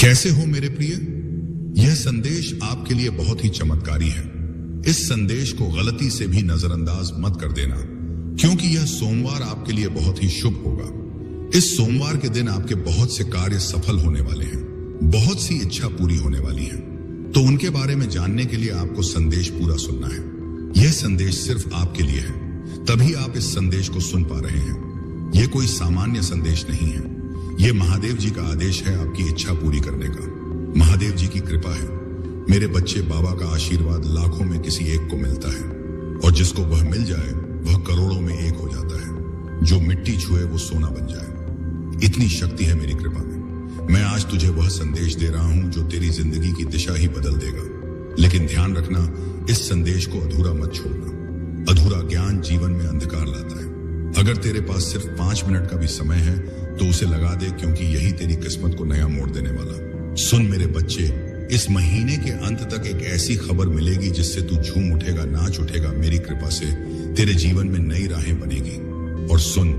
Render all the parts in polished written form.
कैसे हो मेरे प्रिय? यह संदेश आपके लिए बहुत ही चमत्कारी है। इस संदेश को गलती से भी नजरअंदाज मत कर देना, क्योंकि यह सोमवार आपके लिए बहुत ही शुभ होगा। इस सोमवार के दिन आपके बहुत से कार्य सफल होने वाले हैं, बहुत सी इच्छा पूरी होने वाली है। तो उनके बारे में जानने के लिए आपको संदेश पूरा सुनना है। यह संदेश सिर्फ आपके लिए है, तभी आप इस संदेश को सुन पा रहे हैं। यह कोई सामान्य संदेश नहीं है, यह महादेव जी का आदेश है आपकी इच्छा पूरी करने का। महादेव जी की कृपा है। मेरे बच्चे, बाबा का आशीर्वाद लाखों में किसी एक को मिलता है, और जिसको वह मिल जाए वह करोड़ों में एक हो जाता है। जो मिट्टी छुए वो सोना बन जाए। इतनी शक्ति है मेरी कृपा में। मैं आज तुझे वह संदेश दे रहा हूं जो तेरी जिंदगी की दिशा ही बदल देगा। लेकिन ध्यान रखना, इस संदेश को अधूरा मत छोड़ना। अधूरा ज्ञान जीवन में अंधकार लाता है। अगर तेरे पास सिर्फ 5 मिनट का भी समय है तो उसे लगा दे, क्योंकि यही तेरी किस्मत को नया मोड़ देने वाला। सुन मेरे बच्चे, इस महीने के अंत तक एक ऐसी खबर मिलेगी जिससे तू झूम उठेगा, नाच उठेगा। मेरी कृपा से तेरे जीवन में नई राहें बनेगी। और सुन,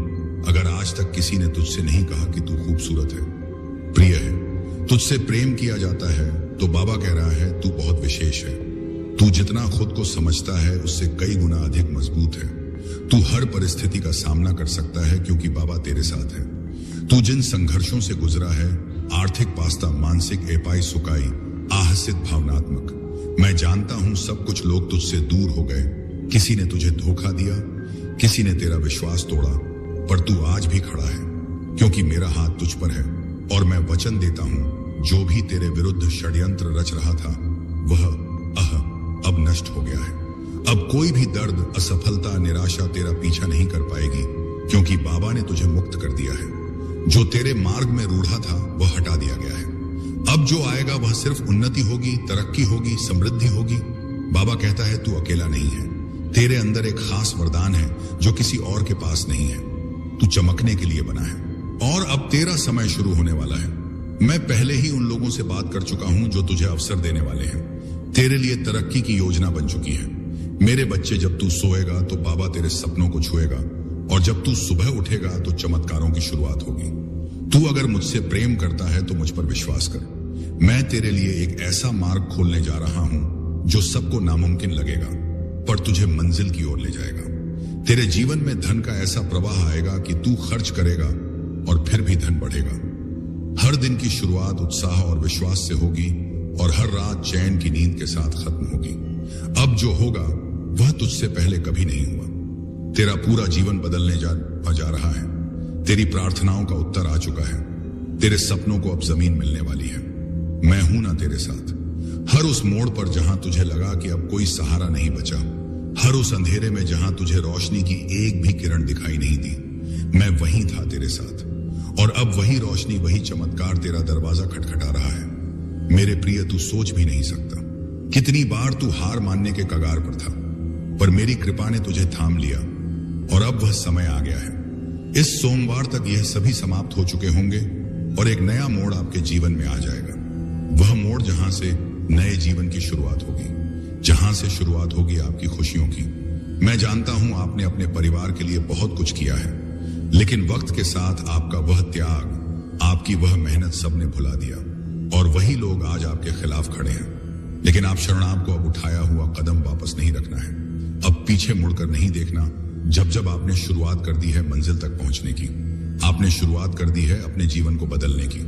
अगर आज तक किसी ने तुझसे नहीं कहा कि तू खूबसूरत है, प्रिय है, तुझसे प्रेम किया जाता है, तो बाबा कह रहा है तू बहुत विशेष है। तू जितना खुद को समझता है उससे कई गुना अधिक मजबूत है। तू हर परिस्थिति का सामना कर सकता है, क्योंकि बाबा तेरे साथ है। तू जिन संघर्षों से गुजरा है, आर्थिक पास्ता, मानसिक एपाई सुकाई, आहसित भावनात्मक, मैं जानता हूं सब कुछ लोग तुझसे दूर हो गए। किसी ने तुझे धोखा दिया, किसी ने तेरा विश्वास तोड़ा, पर तू आज भी खड़ा है, क्योंकि मेरा हाथ तुझ पर है। और मैं वचन देता हूं, जो भी तेरे विरुद्ध षड्यंत्र रच रहा था वह अब नष्ट हो गया है। अब कोई भी दर्द, असफलता, निराशा तेरा पीछा नहीं कर पाएगी, क्योंकि बाबा ने तुझे मुक्त कर दिया है। जो तेरे मार्ग में रूढ़ा था वह हटा दिया गया है। अब जो आएगा वह सिर्फ उन्नति होगी, तरक्की होगी, समृद्धि होगी। बाबा कहता है तू अकेला नहीं है। तेरे अंदर एक खास वरदान है जो किसी और के पास नहीं है। तू चमकने के लिए बना है, और अब तेरा समय शुरू होने वाला है। मैं पहले ही उन लोगों से बात कर चुका हूं जो तुझे अवसर देने वाले हैं। तेरे लिए तरक्की की योजना बन चुकी है। मेरे बच्चे, जब तू सोएगा तो बाबा तेरे सपनों को छुएगा, और जब तू सुबह उठेगा तो चमत्कारों की शुरुआत होगी। तू अगर मुझसे प्रेम करता है तो मुझ पर विश्वास कर। मैं तेरे लिए एक ऐसा मार्ग खोलने जा रहा हूं जो सबको नामुमकिन लगेगा, पर तुझे मंजिल की ओर ले जाएगा। तेरे जीवन में धन का ऐसा प्रवाह आएगा कि तू खर्च करेगा और फिर भी धन बढ़ेगा। हर दिन की शुरुआत उत्साह और विश्वास से होगी, और हर रात चैन की नींद के साथ खत्म होगी। अब जो होगा वह तुझसे पहले कभी नहीं हुआ। तेरा पूरा जीवन बदलने जा रहा है। तेरी प्रार्थनाओं का उत्तर आ चुका है। तेरे सपनों को अब जमीन मिलने वाली है। मैं हूं ना तेरे साथ। हर उस मोड़ पर जहां तुझे लगा कि अब कोई सहारा नहीं बचा, हर उस अंधेरे में जहां तुझे रोशनी की एक भी किरण दिखाई नहीं दी, मैं वहीं था तेरे साथ। और अब वही रोशनी, वही चमत्कार तेरा दरवाजा खटखटा रहा है। मेरे प्रिय, तू सोच भी नहीं सकता कितनी बार तू हार मानने के कगार पर था, पर मेरी कृपा ने तुझे थाम लिया, और अब वह समय आ गया है। इस सोमवार तक यह सभी समाप्त हो चुके होंगे, और एक नया मोड़ आपके जीवन में आ जाएगा। वह मोड़ जहां से नए जीवन की शुरुआत होगी, जहां से शुरुआत होगी आपकी खुशियों की। मैं जानता हूं आपने अपने परिवार के लिए बहुत कुछ किया है, लेकिन वक्त के साथ आपका वह त्याग, आपकी वह मेहनत सबने भुला दिया, और वही लोग आज आपके खिलाफ खड़े हैं। लेकिन आप शरणार्थ को अब उठाया हुआ कदम वापस नहीं रखना है। अब पीछे मुड़कर नहीं देखना। जब आपने शुरुआत कर दी है मंजिल तक पहुंचने की, आपने शुरुआत कर दी है अपने जीवन को बदलने की।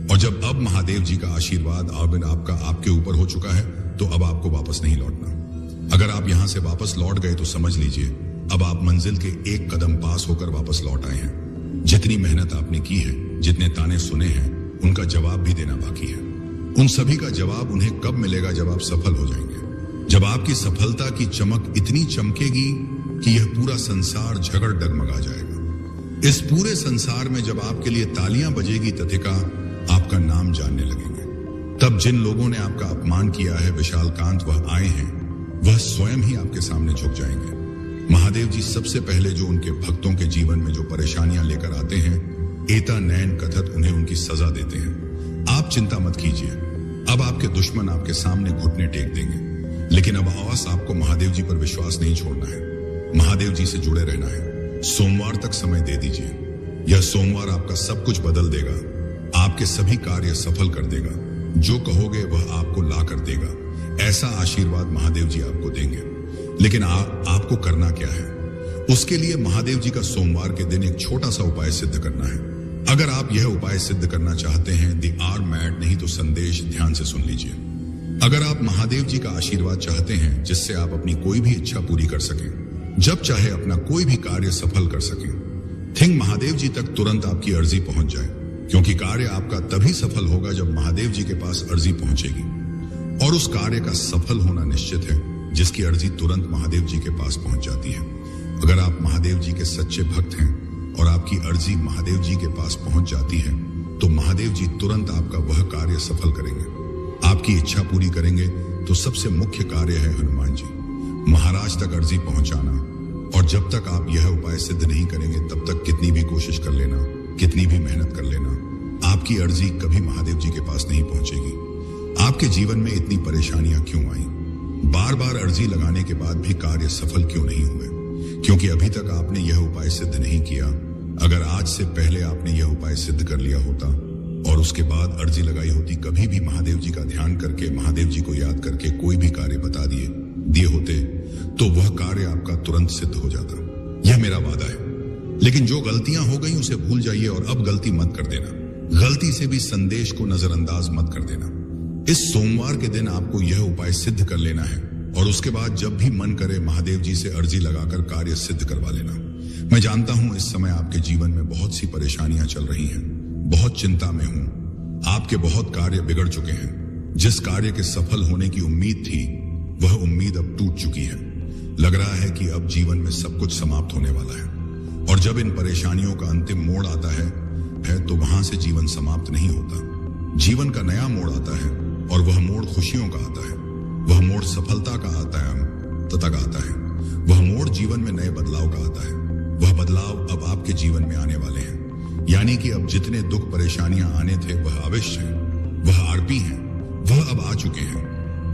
और जब अब महादेव जी का आशीर्वाद आपके ऊपर हो चुका है, तो अब आपको वापस नहीं लौटना। अगर आप यहां से वापस लौट गए तो समझ लीजिए अब आप मंजिल के एक कदम पास होकर वापस लौट आए हैं। जितनी मेहनत आपने की है, जितने ताने सुने हैं, उनका जवाब भी देना बाकी है। उन सभी का जवाब उन्हें कब मिलेगा? जब आप सफल हो जाएंगे। जब आपकी सफलता की चमक इतनी चमकेगी कि यह पूरा संसार झगड़ डगमगा जाएगा। इस पूरे संसार में जब आपके लिए तालियां बजेगी, तथिका आपका नाम जानने लगेंगे। तब जिन लोगों ने आपका अपमान किया है, विशालकांत वह आए हैं, वह स्वयं ही आपके सामने झुक जाएंगे। महादेव जी सबसे पहले जो उनके भक्तों के जीवन में जो परेशानियां लेकर आते हैं, एता नैन कथत उन्हें उनकी सजा देते हैं। आप चिंता मत कीजिए। अब आपके दुश्मन आपके सामने घुटने टेक देंगे, लेकिन अब आवाज आपको महादेव जी पर विश्वास नहीं छोड़ना है। महादेव जी से जुड़े रहना है। सोमवार तक समय दे दीजिए। यह सोमवार आपका सब कुछ बदल देगा। आपके सभी कार्य सफल कर देगा। जो कहोगे वह आपको ला कर देगा। ऐसा आशीर्वाद महादेव जी आपको देंगे। लेकिन आपको करना क्या है? उसके लिए महादेव जी का सोमवार के दिन एक छोटा सा उपाय सिद्ध करना है। अगर आप यह उपाय सिद्ध करना चाहते हैं, दी आर मैड नहीं तो संदेश ध्यान से सुन लीजिए। अगर आप महादेव जी का आशीर्वाद चाहते हैं जिससे आप अपनी कोई भी इच्छा पूरी कर सकें, जब चाहे अपना कोई भी कार्य सफल कर सकें, थिंक महादेव जी तक तुरंत आपकी अर्जी पहुंच जाए, क्योंकि कार्य आपका तभी सफल होगा जब महादेव जी के पास अर्जी पहुंचेगी। और उस कार्य का सफल होना निश्चित है जिसकी अर्जी तुरंत महादेव जी के पास पहुंच जाती है। अगर आप महादेव जी के सच्चे भक्त हैं और आपकी अर्जी महादेव जी के पास पहुंच जाती है, तो महादेव जी तुरंत आपका वह कार्य सफल करेंगे, आपकी इच्छा पूरी करेंगे। तो सबसे मुख्य कार्य है हनुमान जी, महाराज तक अर्जी पहुंचाना। और जब तक आप यह उपाय सिद्ध नहीं करेंगे, तब तक कितनी भी कोशिश कर लेना, कितनी भी मेहनत कर लेना, आपकी अर्जी कभी महादेव जी के पास नहीं पहुंचेगी। आपके जीवन में इतनी परेशानियां क्यों आई? बार बार अर्जी लगाने के बाद भी कार्य सफल क्यों नहीं हुए? क्योंकि अभी तक आपने यह उपाय सिद्ध नहीं किया। अगर आज से पहले आपने यह उपाय सिद्ध कर लिया होता और उसके बाद अर्जी लगाई होती, कभी भी महादेव जी का ध्यान करके, महादेव जी को याद करके कोई भी कार्य बता दिए होते, तो वह कार्य आपका तुरंत सिद्ध हो जाता। यह मेरा वादा है। लेकिन जो गलतियां हो गई उसे भूल जाइए और अब गलती मत कर देना। गलती से भी संदेश को नजरअंदाज मत कर देना। इस सोमवार के दिन आपको यह उपाय सिद्ध कर लेना है और उसके बाद जब भी मन करे महादेव जी से अर्जी लगाकर कार्य सिद्ध करवा लेना। मैं जानता हूं इस समय आपके जीवन में बहुत सी परेशानियां चल रही हैं, बहुत चिंता में हूं। आपके बहुत कार्य बिगड़ चुके हैं। जिस कार्य के सफल होने की उम्मीद थी, वह उम्मीद अब टूट चुकी है। लग रहा है कि अब जीवन में सब कुछ समाप्त होने वाला है। और जब इन परेशानियों का अंतिम मोड़ आता है तो वहां से जीवन समाप्त नहीं होता। जीवन का नया मोड़ आता है और वह मोड़ खुशियों का आता है। वह मोड़ सफलता का आता है, तक आता है। वह मोड़ जीवन में नए बदलाव का आता है। वह बदलाव अब आपके जीवन में आने वाले हैं। यानी कि अब जितने दुख परेशानियां आने थे वह अवश्य हैं, वह आरपी हैं, वह अब आ चुके हैं।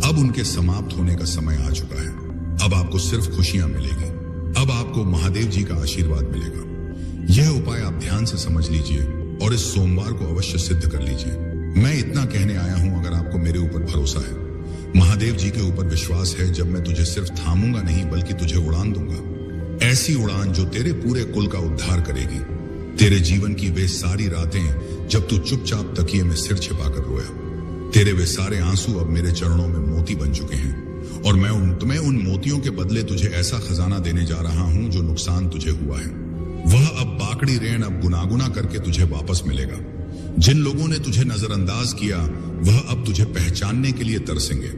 अब उनके समाप्त होने का समय आ चुका है। अब आपको सिर्फ खुशियां मिलेगी। अब आपको महादेव जी का आशीर्वाद मिलेगा। यह उपाय आप ध्यान से समझ लीजिए और इस सोमवार को अवश्य सिद्ध कर लीजिए। मैं इतना कहने आया हूं, अगर आपको मेरे ऊपर भरोसा है, महादेव जी के ऊपर विश्वास है, जब मैं तुझे सिर्फ थामूंगा नहीं बल्कि तुझे उड़ान दूंगा। ऐसी उड़ान जो तेरे पूरे कुल का उद्धार करेगी। तेरे जीवन की वे सारी रातें जब तू चुपचाप तकिए में सिर छिपाकर रोया, तेरे वे सारे आंसू अब मेरे चरणों में मोती बन चुके हैं। और मैं तुम्हें उन मोतियों के बदले तुझे ऐसा खजाना देने जा रहा हूं जो नुकसान तुझे हुआ है, वह अब बाकड़ी रेण अब गुनागुना करके तुझे वापस मिलेगा। जिन लोगों ने तुझे नजरअंदाज किया, वह अब तुझे पहचानने के लिए तरसेंगे।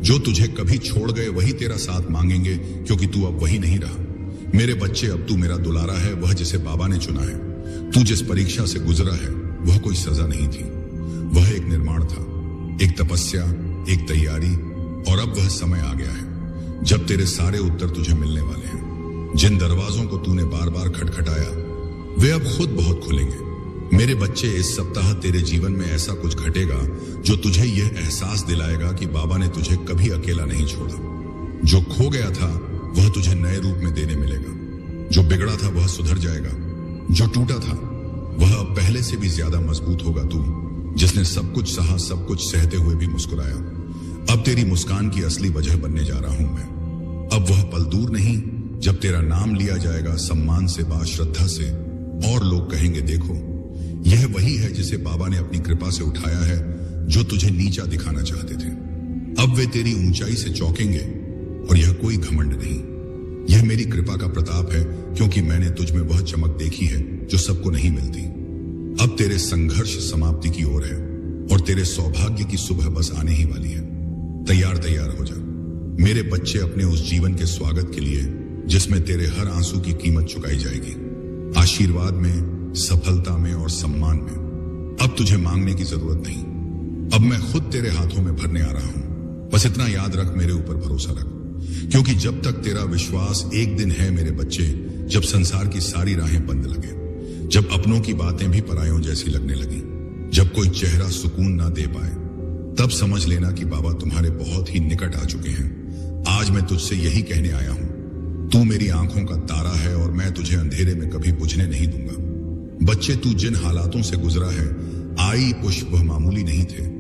जो तुझे कभी छोड़ गए वही तेरा साथ मांगेंगे, क्योंकि तू अब वही नहीं रहा। मेरे बच्चे, अब तू मेरा दुलारा है, वह जिसे बाबा ने चुना है। तू जिस परीक्षा से गुजरा है वह कोई सजा नहीं थी, वह एक निर्माण था, एक तपस्या, एक तैयारी। और अब वह समय आ गया है जब तेरे सारे उत्तर तुझे मिलने वाले हैं। जिन दरवाजों को तूने बार बार खटखटाया, वे अब खुद बहुत खुलेंगे। मेरे बच्चे, इस सप्ताह तेरे जीवन में ऐसा कुछ घटेगा जो तुझे यह एहसास दिलाएगा कि बाबा ने तुझे कभी अकेला नहीं छोड़ा। जो खो गया था वह तुझे नए रूप में देने मिलेगा। जो बिगड़ा था वह सुधर जाएगा। जो टूटा था वह अब पहले से भी ज्यादा मजबूत होगा। तू जिसने सब कुछ सहा, सब कुछ सहते हुए भी मुस्कुराया, अब तेरी मुस्कान की असली वजह बनने जा रहा हूं मैं। अब वह पल दूर नहीं जब तेरा नाम लिया जाएगा सम्मान से, बाश्रद्धा से, और लोग कहेंगे, देखो यह वही है जिसे बाबा ने अपनी कृपा से उठाया है, जो तुझे नीचा दिखाना चाहते थे। अब वे तेरी ऊंचाई से चौंकेंगे। और यह कोई घमंड नहीं, यह मेरी कृपा का प्रताप है, क्योंकि मैंने तुझ में वह चमक देखी है जो सबको नहीं मिलती। अब तेरे संघर्ष समाप्ति की ओर है और तेरे सौभाग्य की सुबह बस आने ही वाली है। तैयार हो जा मेरे बच्चे, अपने उस जीवन के स्वागत के लिए जिसमें तेरे हर आंसू की कीमत चुकाई जाएगी। आशीर्वाद में, सफलता में और सम्मान में। अब तुझे मांगने की जरूरत नहीं, अब मैं खुद तेरे हाथों में भरने आ रहा हूं। बस इतना याद रख, मेरे ऊपर भरोसा रख, क्योंकि जब तक तेरा विश्वास, एक दिन है मेरे बच्चे जब संसार की सारी राहें बंद लगे, जब अपनों की बातें भी परायों जैसी लगने लगी, जब कोई चेहरा सुकून ना दे पाए, तब समझ लेना कि बाबा तुम्हारे बहुत ही निकट आ चुके हैं। आज मैं तुझसे यही कहने आया हूं, तू मेरी आंखों का तारा है और मैं तुझे अंधेरे में कभी बुझने नहीं दूंगा। बच्चे, तू जिन हालातों से गुजरा है, आई पुष्प वह मामूली नहीं थे।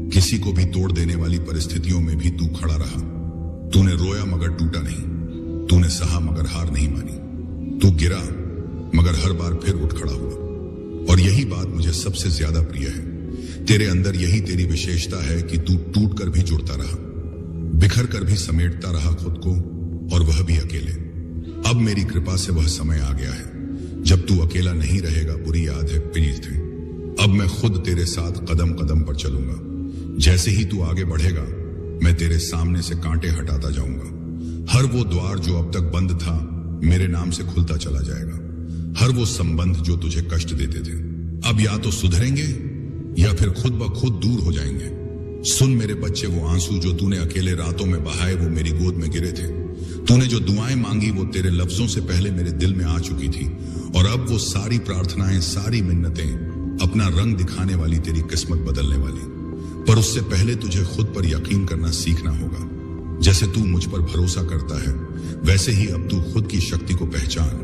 किसी को भी तोड़ देने वाली परिस्थितियों में भी तू खड़ा रहा। तूने रोया मगर टूटा नहीं। तूने सहा मगर हार नहीं मानी। तू गिरा मगर हर बार फिर उठ खड़ा हुआ। और यही बात मुझे सबसे ज्यादा प्रिय है। तेरे अंदर यही तेरी विशेषता है कि तू टूट कर भी जुड़ता रहा, बिखर कर भी समेटता रहा खुद को, और वह भी अकेले। अब मेरी कृपा से वह समय आ गया है जब तू अकेला नहीं रहेगा। बुरी याद है प्लीज थे। अब मैं खुद तेरे साथ कदम कदम पर चलूंगा। जैसे ही तू आगे बढ़ेगा मैं तेरे सामने से कांटे हटाता जाऊंगा। हर वो द्वार जो अब तक बंद था मेरे नाम से खुलता चला जाएगा। हर वो संबंध जो तुझे कष्ट देते थे अब या तो सुधरेंगे या फिर खुद ब खुद दूर हो जाएंगे। सुन मेरे बच्चे, वो आंसू जो तूने अकेले रातों में बहाए वो मेरी गोद में गिरे थे। तूने जो दुआएं मांगी वो तेरे लफ्जों से पहले मेरे दिल में आ चुकी थी। और अब वो सारी प्रार्थनाएं, सारी मिन्नतें अपना रंग दिखाने वाली, तेरी किस्मत बदलने वाली। पर उससे पहले तुझे खुद पर यकीन करना सीखना होगा। जैसे तू मुझ पर भरोसा करता है वैसे ही अब तू खुद की शक्ति को पहचान।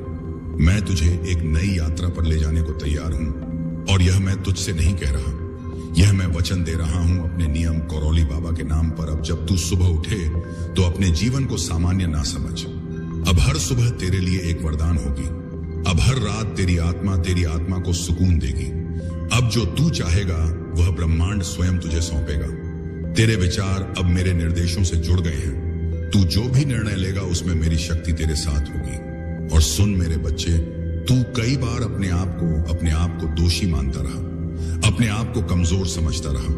मैं तुझे एक नई यात्रा पर ले जाने को तैयार हूं, और यह मैं तुझसे नहीं कह रहा, यह मैं वचन दे रहा हूं अपने नियम करौली बाबा के नाम पर। अब जब तू सुबह उठे तो अपने जीवन को सामान्य ना समझ। अब हर सुबह तेरे लिए एक वरदान होगी। अब हर रात तेरी आत्मा को सुकून देगी। अब जो तू चाहेगा वह ब्रह्मांड स्वयं तुझे सौंपेगा। तेरे विचार अब मेरे निर्देशों से जुड़ गए हैं। तू जो भी निर्णय लेगा उसमें मेरी शक्ति तेरे साथ होगी। और सुन मेरे बच्चे, तू कई बार अपने आप को दोषी मानता रहा, अपने आप को कमजोर समझता रहा।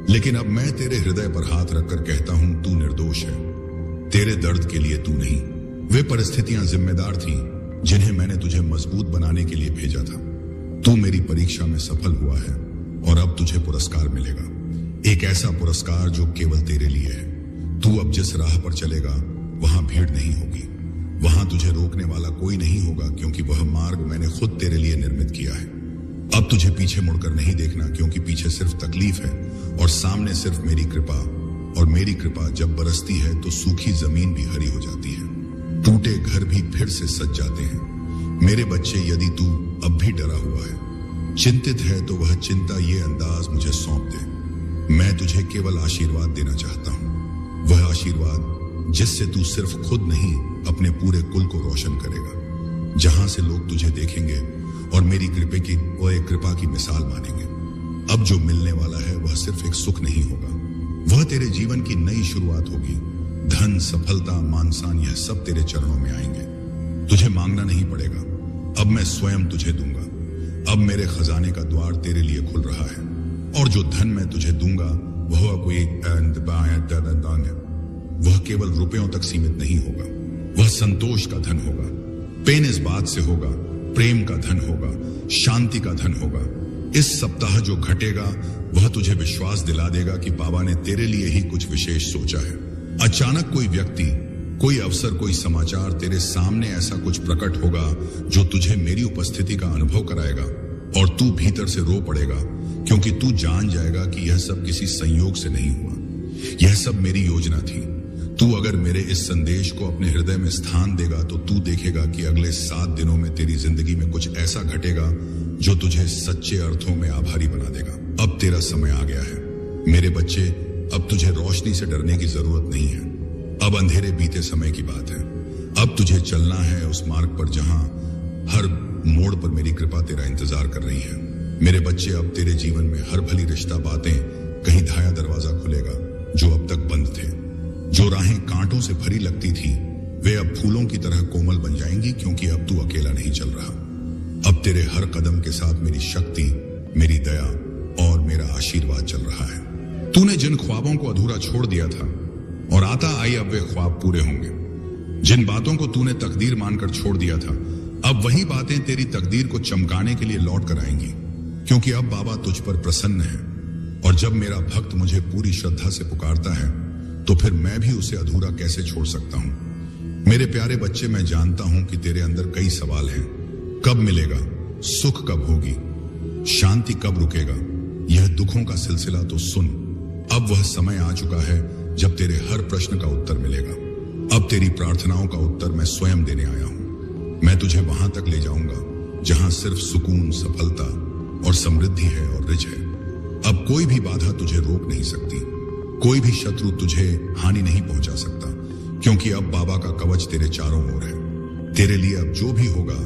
लेकिन अब मैं तेरे हृदय पर हाथ रखकर कहता हूं तू निर्दोष है। तेरे दर्द के लिए तू नहीं, वे परिस्थितियां जिम्मेदार थीं जिन्हें मैंने तुझे मजबूत बनाने के लिए भेजा था। तू मेरी परीक्षा में सफल हुआ है और अब तुझे पुरस्कार मिलेगा। एक ऐसा पुरस्कार जो केवल तेरे लिए है। तू अब जिस राह पर चलेगा वहां भीड़ नहीं होगी, वहां तुझे रोकने वाला कोई नहीं होगा, क्योंकि वह मार्ग मैंने खुद तेरे लिए निर्मित किया है। अब तुझे पीछे मुड़कर नहीं देखना, क्योंकि पीछे सिर्फ तकलीफ है और सामने सिर्फ मेरी कृपा। और मेरी कृपा जब बरसती है तो सूखी जमीन भी हरी हो जाती है, टूटे घर भी फिर से सज जाते हैं। मेरे बच्चे, यदि तू अब भी डरा हुआ है, चिंतित है, तो वह चिंता ये अंदाज मुझे सौंप दे। मैं तुझे केवल आशीर्वाद देना चाहता हूं, वह आशीर्वाद जिससे तू सिर्फ खुद नहीं अपने पूरे कुल को रोशन करेगा। जहां से लोग तुझे देखेंगे और मेरी कृपा की मिसाल मानेंगे। अब जो मिलने वाला है वह सिर्फ एक सुख नहीं होगा, वह तेरे जीवन की नई शुरुआत होगी। धन, सफलता, मान सम्मान, यह सब तेरे चरणों में आएंगे। तुझे मांगना नहीं पड़ेगा, अब मैं स्वयं तुझे दूंगा। अब मेरे खजाने का द्वार तेरे लिए खुल रहा है, और जो धन मैं तुझे दूंगा वह केवल रुपयों तक सीमित नहीं होगा, वह संतोष का धन होगा। पेन इस बात से होगा, प्रेम का धन होगा, शांति का धन होगा। इस सप्ताह जो घटेगा वह तुझे विश्वास दिला देगा कि बाबा ने तेरे लिए ही कुछ विशेष सोचा है। अचानक कोई व्यक्ति, कोई अवसर, कोई समाचार तेरे सामने ऐसा कुछ प्रकट होगा जो तुझे मेरी उपस्थिति का अनुभव कराएगा, और तू भीतर से रो पड़ेगा, क्योंकि तू जान जाएगा कि यह सब किसी संयोग से नहीं हुआ, यह सब मेरी योजना थी। तू अगर मेरे इस संदेश को अपने हृदय में स्थान देगा तो तू देखेगा कि अगले 7 दिनों में तेरी जिंदगी में कुछ ऐसा घटेगा जो तुझे सच्चे अर्थों में आभारी बना देगा। अब तेरा समय आ गया है मेरे बच्चे। अब तुझे रोशनी से डरने की जरूरत नहीं है, अब अंधेरे बीते समय की बात है। अब तुझे चलना है उस मार्ग पर जहां हर मोड़ पर मेरी कृपा तेरा इंतजार कर रही है। मेरे बच्चे, अब तेरे जीवन में हर भली रिश्ता, बातें, कहीं धाया दरवाजा खुलेगा जो अब तक बंद थे। जो राहें कांटों से भरी लगती थी वे अब फूलों की तरह कोमल बन जाएंगी, क्योंकि अब तू अकेला नहीं चल रहा। अब तेरे हर कदम के साथ मेरी शक्ति, मेरी दया और मेरा आशीर्वाद चल रहा है। तूने जिन ख्वाबों को अधूरा छोड़ दिया था और आता आई अब वे ख्वाब पूरे होंगे। जिन बातों को तूने तकदीर मानकर छोड़ दिया था, अब वही बातें तेरी तकदीर को चमकाने के लिए लौट कर आएंगी, क्योंकि अब बाबा तुझ पर प्रसन्न है। और जब मेरा भक्त मुझे पूरी श्रद्धा से पुकारता है तो फिर मैं भी उसे अधूरा कैसे छोड़ सकता हूं। मेरे प्यारे बच्चे, मैं जानता हूं कि तेरे अंदर कई सवाल हैं। कब मिलेगा? सुख कब होगी? शांति कब रुकेगा? यह दुखों का सिलसिला तो सुन, अब वह समय आ चुका है जब तेरे हर प्रश्न का उत्तर मिलेगा। अब तेरी प्रार्थनाओं का उत्तर मैं स्वयं देने आया हूं। मैं तुझे वहां तक ले जाऊंगा जहां सिर्फ सुकून, सफलता और समृद्धि है और रिच है। अब कोई भी बाधा तुझे रोक नहीं सकती, कोई भी शत्रु तुझे हानि नहीं पहुंचा सकता, क्योंकि अब बाबा का कवच तेरे चारों ओर है। तेरे लिए अब जो भी होगा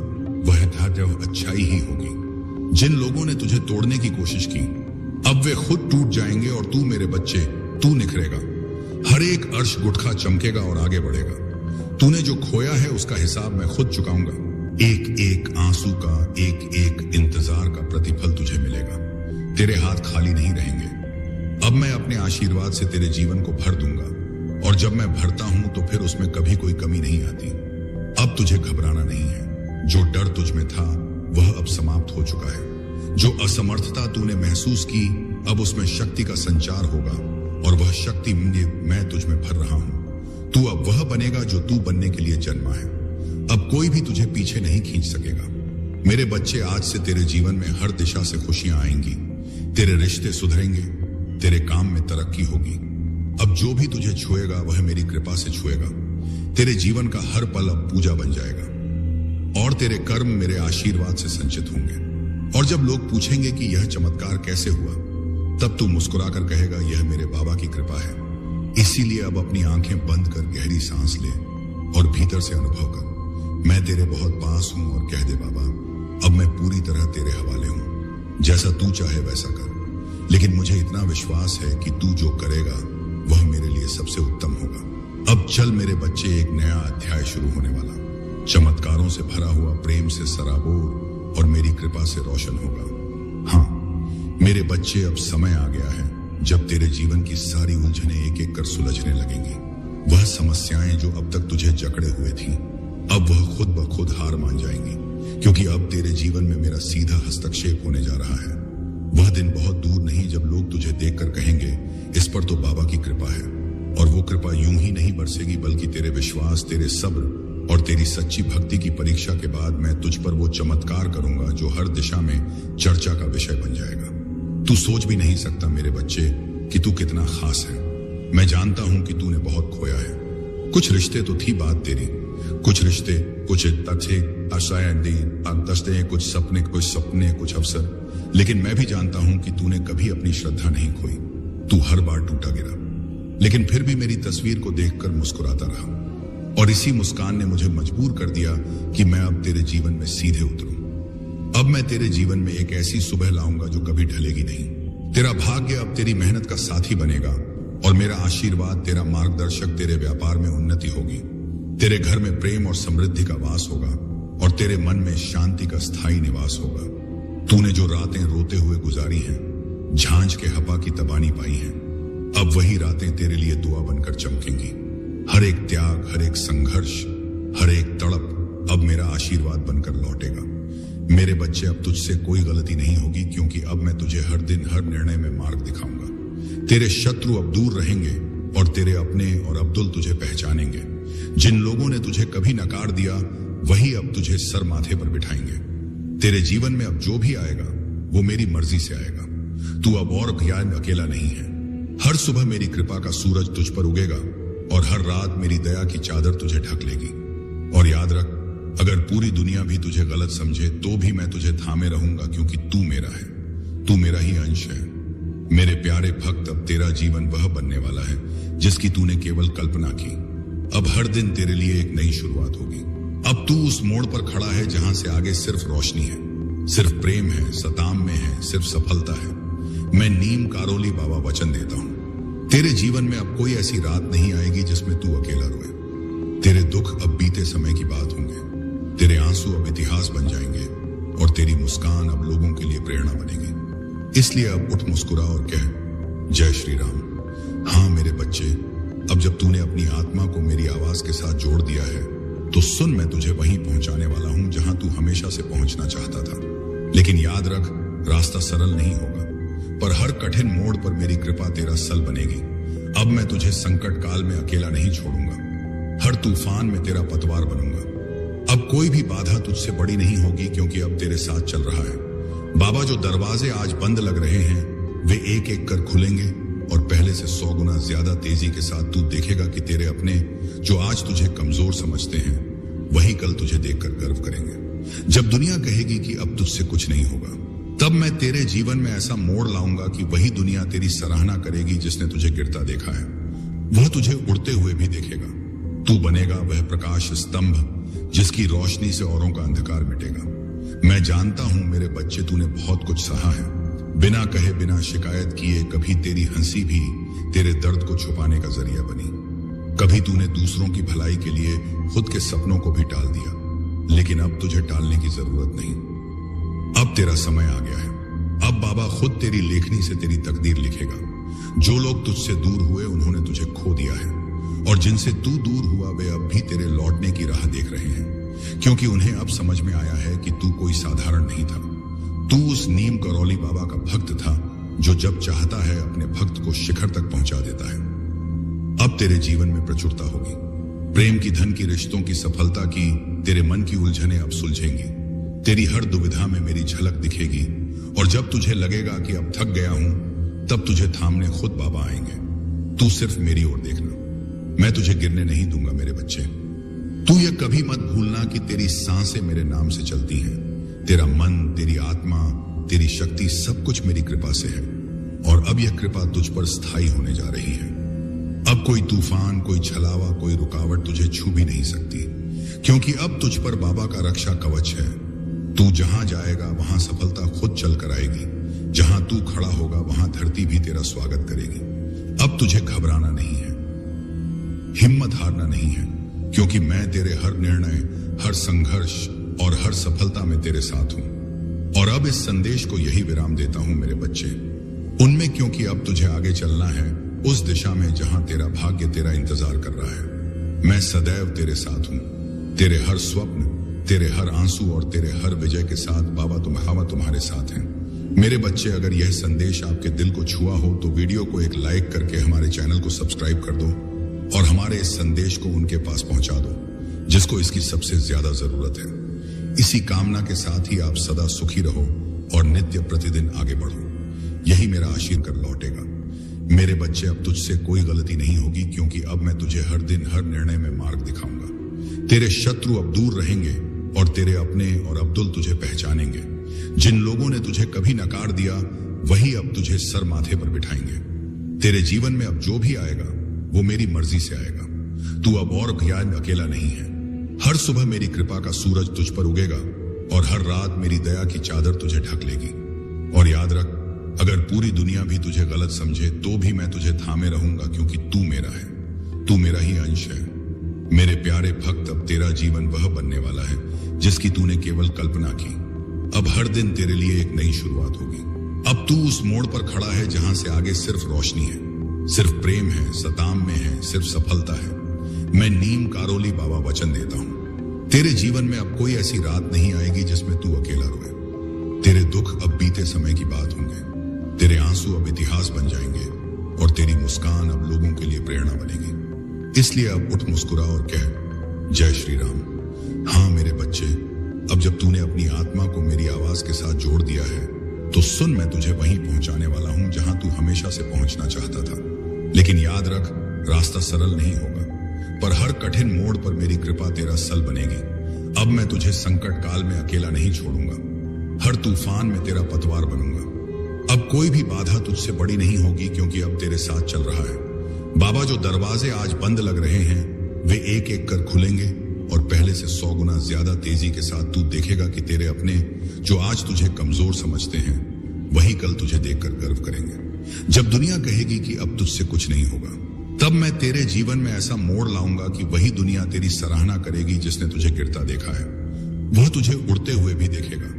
वह अच्छाई ही होगी। जिन लोगों ने तुझे तोड़ने की कोशिश की, अब वे खुद टूट जाएंगे और तू मेरे बच्चे, तू निखरेगा। हर एक अर्श गुटखा चमकेगा और आगे बढ़ेगा। तूने जो खोया है उसका हिसाब मैं खुद चुकाऊंगा। एक एक आंसू का, एक एक इंतजार का प्रतिफल तुझे मिलेगा। तेरे हाथ खाली नहीं रहेंगे। अब मैं अपने आशीर्वाद से तेरे जीवन को भर दूंगा, और जब मैं भरता हूं तो फिर उसमें कभी कोई कमी नहीं आती। अब तुझे घबराना नहीं है। जो डर तुझ में था वह अब समाप्त हो चुका है। जो असमर्थता तूने महसूस की, अब उसमें शक्ति का संचार होगा, और वह शक्ति मैं तुझ में भर रहा हूं। तू अब वह बनेगा जो तू बनने के लिए जन्मा है। अब कोई भी तुझे पीछे नहीं खींच सकेगा। मेरे बच्चे, आज से तेरे जीवन में हर दिशा से खुशियां आएंगी। तेरे रिश्ते सुधरेंगे, तेरे काम में तरक्की होगी। अब जो भी तुझे छुएगा वह मेरी कृपा से छुएगा। तेरे जीवन का हर पल अब पूजा बन जाएगा, और तेरे कर्म मेरे आशीर्वाद से संचित होंगे। और जब लोग पूछेंगे कि यह चमत्कार कैसे हुआ, तब तू मुस्कुराकर कहेगा, यह मेरे बाबा की कृपा है। इसीलिए अब अपनी आंखें बंद कर गहरी सांस ले और भीतर से अनुभव कर, मैं तेरे बहुत पास हूं, और कह दे, बाबा अब मैं पूरी तरह तेरे हवाले हूं। जैसा तू चाहे वैसा कर, लेकिन मुझे इतना विश्वास है कि तू जो करेगा वह मेरे लिए सबसे उत्तम होगा। अब चल मेरे बच्चे, एक नया अध्याय शुरू होने वाला, चमत्कारों से भरा हुआ, प्रेम से सराबोर और मेरी कृपा से रोशन होगा। हाँ मेरे बच्चे, अब समय आ गया है जब तेरे जीवन की सारी उलझनें एक एक कर सुलझने लगेंगी। वह समस्याएं जो अब तक तुझे जकड़े हुए थीं, अब वह खुद ब खुद हार मान जाएंगी, क्योंकि अब तेरे जीवन में मेरा सीधा हस्तक्षेप होने जा रहा है। वह दिन बहुत दूर नहीं जब लोग तुझे देखकर कहेंगे, इस पर तो बाबा की कृपा है। और वो कृपा यूं ही नहीं बरसेगी, बल्कि तेरे विश्वास, तेरे सब्र और तेरी सच्ची भक्ति की परीक्षा के बाद मैं तुझ पर वो चमत्कार करूंगा जो हर दिशा में चर्चा का विषय बन जाएगा। तू सोच भी नहीं सकता मेरे बच्चे कि तू कितना खास है। मैं जानता हूं कि तूने बहुत खोया है। कुछ रिश्ते तो थी बात तेरी, कुछ रिश्ते, कुछ कुछ सपने, कुछ अवसर, लेकिन मैं भी जानता हूं कि तूने कभी अपनी श्रद्धा नहीं खोई। तू हर बार टूटा गिरा, लेकिन फिर भी मेरी तस्वीर को देखकर मुस्कुराता रहा, और इसी मुस्कान ने मुझे मजबूर कर दिया कि मैं अब तेरे जीवन में सीधे उतरूं। अब मैं तेरे जीवन में एक ऐसी सुबह लाऊंगा जो कभी ढलेगी नहीं। तेरा भाग्य अब तेरी मेहनत का साथी बनेगा, और मेरा आशीर्वाद तेरा मार्गदर्शक। तेरे व्यापार में उन्नति होगी, तेरे घर में प्रेम और समृद्धि का वास होगा, और तेरे मन में शांति का स्थायी निवास होगा। तूने जो रातें रोते हुए गुजारी हैं, झांझ के हपा की तबानी पाई हैं, अब वही रातें तेरे लिए दुआ बनकर चमकेंगी। हर एक त्याग, हर एक संघर्ष, हर एक तड़प अब मेरा आशीर्वाद बनकर लौटेगा। मेरे बच्चे, अब तुझसे कोई गलती नहीं होगी, क्योंकि अब मैं तुझे हर दिन, हर निर्णय में मार्ग दिखाऊंगा। तेरे शत्रु अब दूर रहेंगे, और तेरे अपने और अब्दुल तुझे पहचानेंगे। जिन लोगों ने तुझे कभी नकार दिया, वही अब तुझे सर माथे पर बिठाएंगे। तेरे जीवन में अब जो भी आएगा वो मेरी मर्जी से आएगा। तू अब और ज्ञान अकेला नहीं है। हर सुबह मेरी कृपा का सूरज तुझ पर उगेगा, और हर रात मेरी दया की चादर तुझे ढक लेगी। और याद रख, अगर पूरी दुनिया भी तुझे गलत समझे तो भी मैं तुझे थामे रहूंगा, क्योंकि तू मेरा है, तू मेरा ही अंश है। मेरे प्यारे भक्त, अब तेरा जीवन वह बनने वाला है जिसकी तूने केवल कल्पना की। अब हर दिन तेरे लिए एक नई शुरुआत होगी। अब तू उस मोड़ पर खड़ा है जहां से आगे सिर्फ रोशनी है, सिर्फ प्रेम है, सताम में है, सिर्फ सफलता है। मैं नीम कारोली बाबा वचन देता हूं, तेरे जीवन में अब कोई ऐसी रात नहीं आएगी जिसमें तू अकेला रोए। तेरे दुख अब बीते समय की बात होंगे, तेरे आंसू अब इतिहास बन जाएंगे, और तेरी मुस्कान अब लोगों के लिए प्रेरणा बनेगी। इसलिए अब उठ, मुस्कुरा और कह, जय श्री राम। हाँ मेरे बच्चे, अब जब तूने अपनी आत्मा को मेरी आवाज के साथ जोड़ दिया है, तो सुन, मैं तुझे वहीं पहुंचाने वाला हूं जहां तू हमेशा से पहुंचना चाहता था। लेकिन याद रख, रास्ता सरल नहीं होगा, पर हर कठिन मोड़ पर मेरी कृपा तेरा सल बनेगी। अब मैं तुझे संकट काल में अकेला नहीं छोड़ूंगा, हर तूफान में तेरा पतवार बनूंगा। अब कोई भी बाधा तुझसे बड़ी नहीं होगी, क्योंकि अब तेरे साथ चल रहा है बाबा। जो दरवाजे आज बंद लग रहे हैं वे एक एक कर खुलेंगे, और पहले से 100 गुना ज्यादा तेजी के साथ तू देखेगा कि तेरे अपने, जो आज तुझे कमजोर समझते हैं, वही कल तुझे देखकर गर्व करेंगे। जब दुनिया कहेगी कि अब तुझसे कुछ नहीं होगा, तब मैं तेरे जीवन में ऐसा मोड़ लाऊंगा कि वही दुनिया तेरी सराहना करेगी जिसने तुझे गिरता देखा है। वह तुझे उड़ते हुए भी देखेगा। तू बनेगा वह प्रकाश स्तंभ जिसकी रोशनी से औरों का अंधकार मिटेगा। मैं जानता हूं मेरे बच्चे, तूने बहुत कुछ सहा है। बिना कहे, बिना शिकायत किए कभी तेरी हंसी भी तेरे दर्द को छुपाने का जरिया बनी। कभी तूने दूसरों की भलाई के लिए खुद के सपनों को भी टाल दिया, लेकिन अब तुझे टालने की जरूरत नहीं। अब तेरा समय आ गया है। अब बाबा खुद तेरी लेखनी से तेरी तकदीर लिखेगा। जो लोग तुझसे दूर हुए उन्होंने तुझे खो दिया है, और जिनसे तू दूर हुआ वे अब भी तेरे लौटने की राह देख रहे हैं, क्योंकि उन्हें अब समझ में आया है कि तू कोई साधारण नहीं था। तू उस नीम करौली बाबा का भक्त था जो जब चाहता है अपने भक्त को शिखर तक पहुंचा देता है। अब तेरे जीवन में प्रचुरता होगी। प्रेम की, धन की, रिश्तों की, सफलता की। तेरे मन की उलझनें अब सुलझेंगी। तेरी हर दुविधा में मेरी झलक दिखेगी, और जब तुझे लगेगा कि अब थक गया हूं, तब तुझे थामने खुद बाबा आएंगे। तू सिर्फ मेरी ओर देखना, मैं तुझे गिरने नहीं दूंगा मेरे बच्चे। तू ये कभी मत भूलना कि तेरी सांसें मेरे नाम से चलती हैं। तेरा मन, तेरी आत्मा, तेरी शक्ति, सब कुछ मेरी कृपा से है, और अब यह कृपा तुझ पर स्थायी होने जा रही है। अब कोई तूफान, कोई छलावा, कोई रुकावट तुझे छू भी नहीं सकती, क्योंकि अब तुझ पर बाबा का रक्षा कवच है। तू जहां जाएगा वहां सफलता खुद चल कर आएगी। जहां तू खड़ा होगा वहां धरती भी तेरा स्वागत करेगी। अब तुझे घबराना नहीं है, हिम्मत हारना नहीं है, क्योंकि मैं तेरे हर निर्णय, हर संघर्ष और हर सफलता में तेरे साथ हूं। और अब इस संदेश को यही विराम देता हूं मेरे बच्चे, उनमें, क्योंकि अब तुझे आगे चलना है उस दिशा में जहां तेरा भाग्य तेरा इंतजार कर रहा है। मैं सदैव तेरे साथ हूं। तेरे हर स्वप्न, तेरे हर आंसू और तेरे हर विजय के साथ बाबा तुम्हारे साथ हैं। मेरे बच्चे, अगर यह संदेश आपके दिल को छुआ हो तो वीडियो को एक लाइक करके हमारे चैनल को सब्सक्राइब कर दो, और हमारे इस संदेश को उनके पास पहुंचा दो जिसको इसकी सबसे ज्यादा जरूरत है। इसी कामना के साथ ही आप सदा सुखी रहो और नित्य प्रतिदिन आगे बढ़ो। यही मेरा आशीर्वाद लौटेगा। मेरे बच्चे, अब तुझसे कोई गलती नहीं होगी, क्योंकि अब मैं तुझे हर दिन, हर निर्णय में मार्ग दिखाऊंगा। तेरे शत्रु अब दूर रहेंगे और तेरे अपने और अब्दुल तुझे पहचानेंगे। जिन लोगों ने तुझे कभी नकार दिया वही अब तुझे सर माथे पर बिठाएंगे। तेरे जीवन में अब जो भी आएगा वो मेरी मर्जी से आएगा। तू अब और ज्ञान अकेला नहीं है। हर सुबह मेरी कृपा का सूरज तुझ पर उगेगा, और हर रात मेरी दया की चादर तुझे ढक लेगी। और याद रख, अगर पूरी दुनिया भी तुझे गलत समझे तो भी मैं तुझे थामे रहूंगा, क्योंकि तू मेरा है, तू मेरा ही अंश है। मेरे प्यारे भक्त, अब तेरा जीवन वह बनने वाला है जिसकी तूने केवल कल्पना की। अब हर दिन तेरे लिए एक नई शुरुआत होगी। अब तू उस मोड़ पर खड़ा है जहां से आगे सिर्फ रोशनी है, सिर्फ प्रेम है, सताम में है, सिर्फ सफलता है। मैं नीम कारोली बाबा वचन देता हूं, तेरे जीवन में अब कोई ऐसी रात नहीं आएगी जिसमें तू अकेला रोए। तेरे दुख अब बीते समय की बात होंगे, तेरे आंसू अब इतिहास बन जाएंगे, और तेरी मुस्कान अब लोगों के लिए प्रेरणा बनेगी। इसलिए अब उठ, मुस्कुरा और कह, जय श्री राम। हाँ मेरे बच्चे, अब जब तूने अपनी आत्मा को मेरी आवाज के साथ जोड़ दिया है तो सुन, मैं तुझे वहीं पहुंचाने वाला हूं जहां तू हमेशा से पहुंचना चाहता था। लेकिन याद रख, रास्ता सरल नहीं होगा, पर हर कठिन मोड़ पर मेरी कृपा तेरा सल बनेगी। अब मैं तुझे संकट काल में अकेला नहीं छोड़ूंगा, हर तूफान में तेरा पतवार बनूंगा। अब कोई भी बाधा तुझसे बड़ी नहीं होगी, क्योंकि अब तेरे साथ चल रहा है बाबा। जो दरवाजे आज बंद लग रहे हैं वे एक एक कर खुलेंगे, और पहले से 100 गुना ज्यादा तेजी के साथ तू देखेगा कि तेरे अपने, जो आज तुझे कमजोर समझते हैं, वही कल तुझे देखकर गर्व करेंगे। जब दुनिया कहेगी कि अब तुझसे कुछ नहीं होगा, तब मैं तेरे जीवन में ऐसा मोड़ लाऊंगा कि वही दुनिया तेरी सराहना करेगी जिसने तुझे गिरता देखा है। वह तुझे उड़ते हुए भी देखेगा।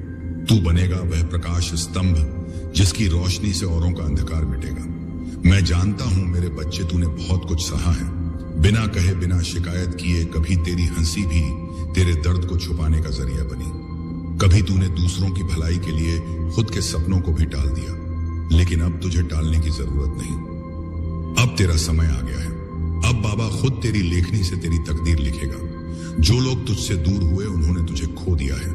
तू बनेगा वह प्रकाश स्तंभ जिसकी रोशनी से औरों का अंधकार मिटेगा। मैं जानता हूं मेरे बच्चे, तूने बहुत कुछ सहा है। बिना कहे, बिना शिकायत किए कभी तेरी हंसी भी तेरे दर्द को छुपाने का जरिया बनी। कभी तूने दूसरों की भलाई के लिए खुद के सपनों को भी टाल दिया, लेकिन अब तुझे टालने की जरूरत नहीं। अब तेरा समय आ गया है। अब बाबा खुद तेरी लेखनी से तेरी तकदीर लिखेगा। जो लोग तुझसे दूर हुए उन्होंने तुझे खो दिया है,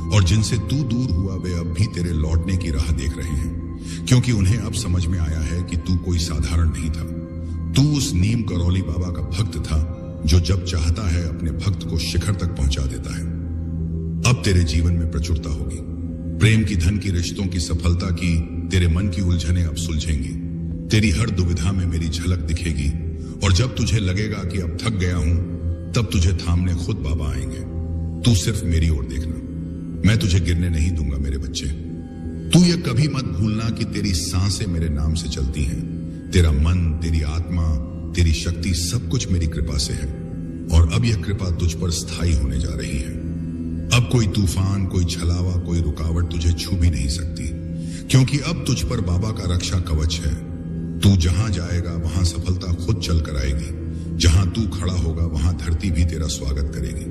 और जिनसे तू दूर हुआ वे अब भी तेरे लौटने की राह देख रहे हैं, क्योंकि उन्हें अब समझ में आया है कि तू कोई साधारण नहीं था। तू उस नीम करौली बाबा का भक्त था जो जब चाहता है अपने भक्त को शिखर तक पहुंचा देता है। अब तेरे जीवन में प्रचुरता होगी। प्रेम की, धन की, रिश्तों की, सफलता की, तेरे मन की उलझनें अब सुलझेंगी। तेरी हर दुविधा में मेरी झलक दिखेगी और जब तुझे लगेगा कि अब थक गया हूं, तब तुझे थामने खुद बाबा आएंगे। तू सिर्फ मेरी ओर देखना, मैं तुझे गिरने नहीं दूंगा मेरे बच्चे। तू ये कभी मत भूलना कि तेरी सांसें मेरे नाम से चलती हैं। तेरा मन, तेरी आत्मा, तेरी शक्ति, सब कुछ मेरी कृपा से है और अब यह कृपा तुझ पर स्थायी होने जा रही है। अब कोई तूफान, कोई छलावा, कोई रुकावट तुझे छू भी नहीं सकती, क्योंकि अब तुझ पर बाबा का रक्षा कवच है। तू जहां जाएगा वहां सफलता खुद चल कर आएगी। जहां तू खड़ा होगा वहां धरती भी तेरा स्वागत करेगी।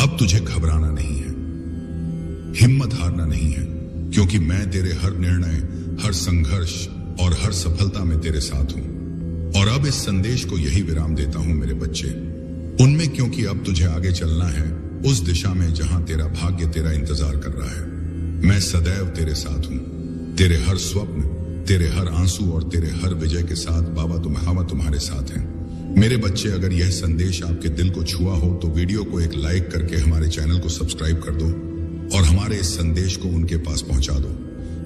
अब तुझे घबराना नहीं है, हिम्मत हारना नहीं है, क्योंकि मैं तेरे हर निर्णय, हर संघर्ष और हर सफलता में तेरे साथ हूं। और अब इस संदेश को यही विराम देता हूं मेरे बच्चे, उनमें, क्योंकि अब तुझे आगे चलना है उस दिशा में जहां तेरा भाग्य तेरा इंतजार कर रहा है। मैं सदैव तेरे साथ हूं। तेरे हर स्वप्न, तेरे हर आंसू और तेरे हर विजय के साथ बाबा तुम्हारे साथ हैं। मेरे बच्चे, अगर यह संदेश आपके दिल को छुआ हो तो वीडियो को एक लाइक करके हमारे चैनल को सब्सक्राइब कर दो और हमारे इस संदेश को उनके पास पहुंचा दो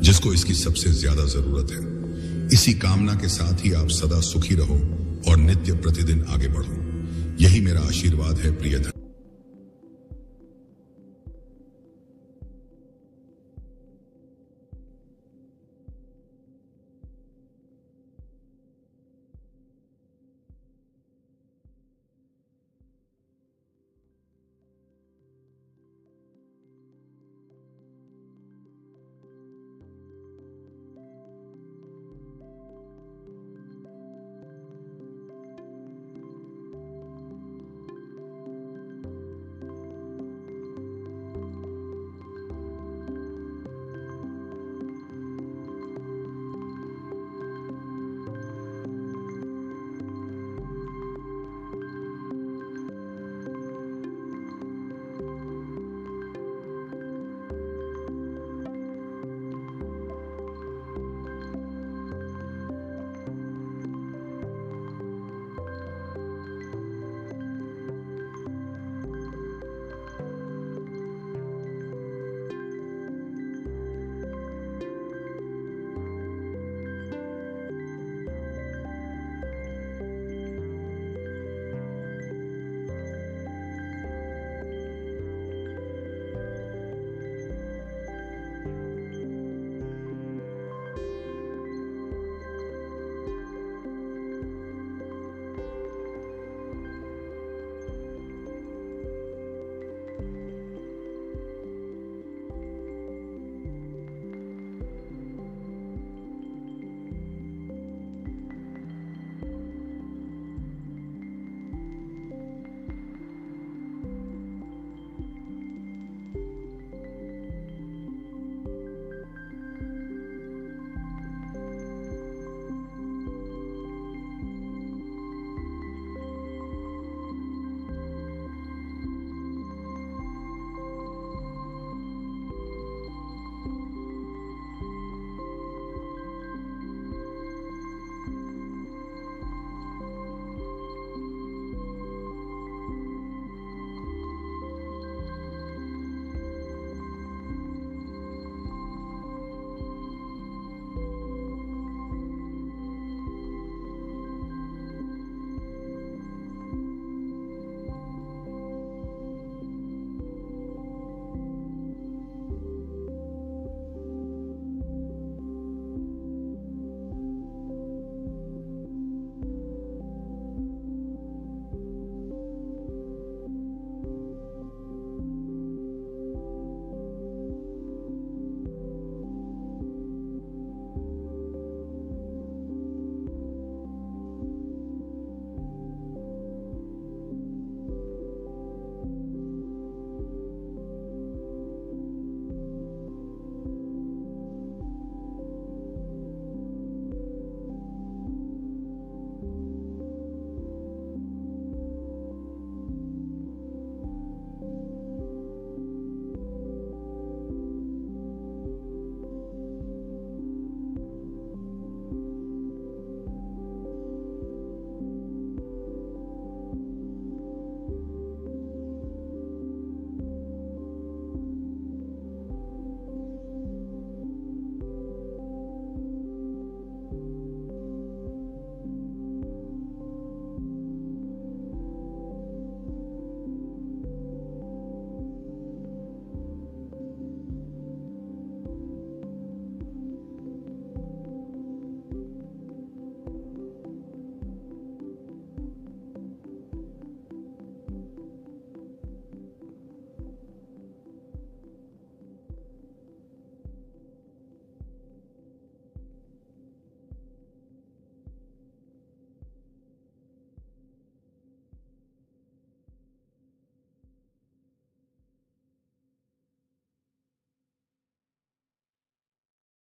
जिसको इसकी सबसे ज्यादा जरूरत है। इसी कामना के साथ ही आप सदा सुखी रहो और नित्य प्रतिदिन आगे बढ़ो। यही मेरा आशीर्वाद है प्रिय धन।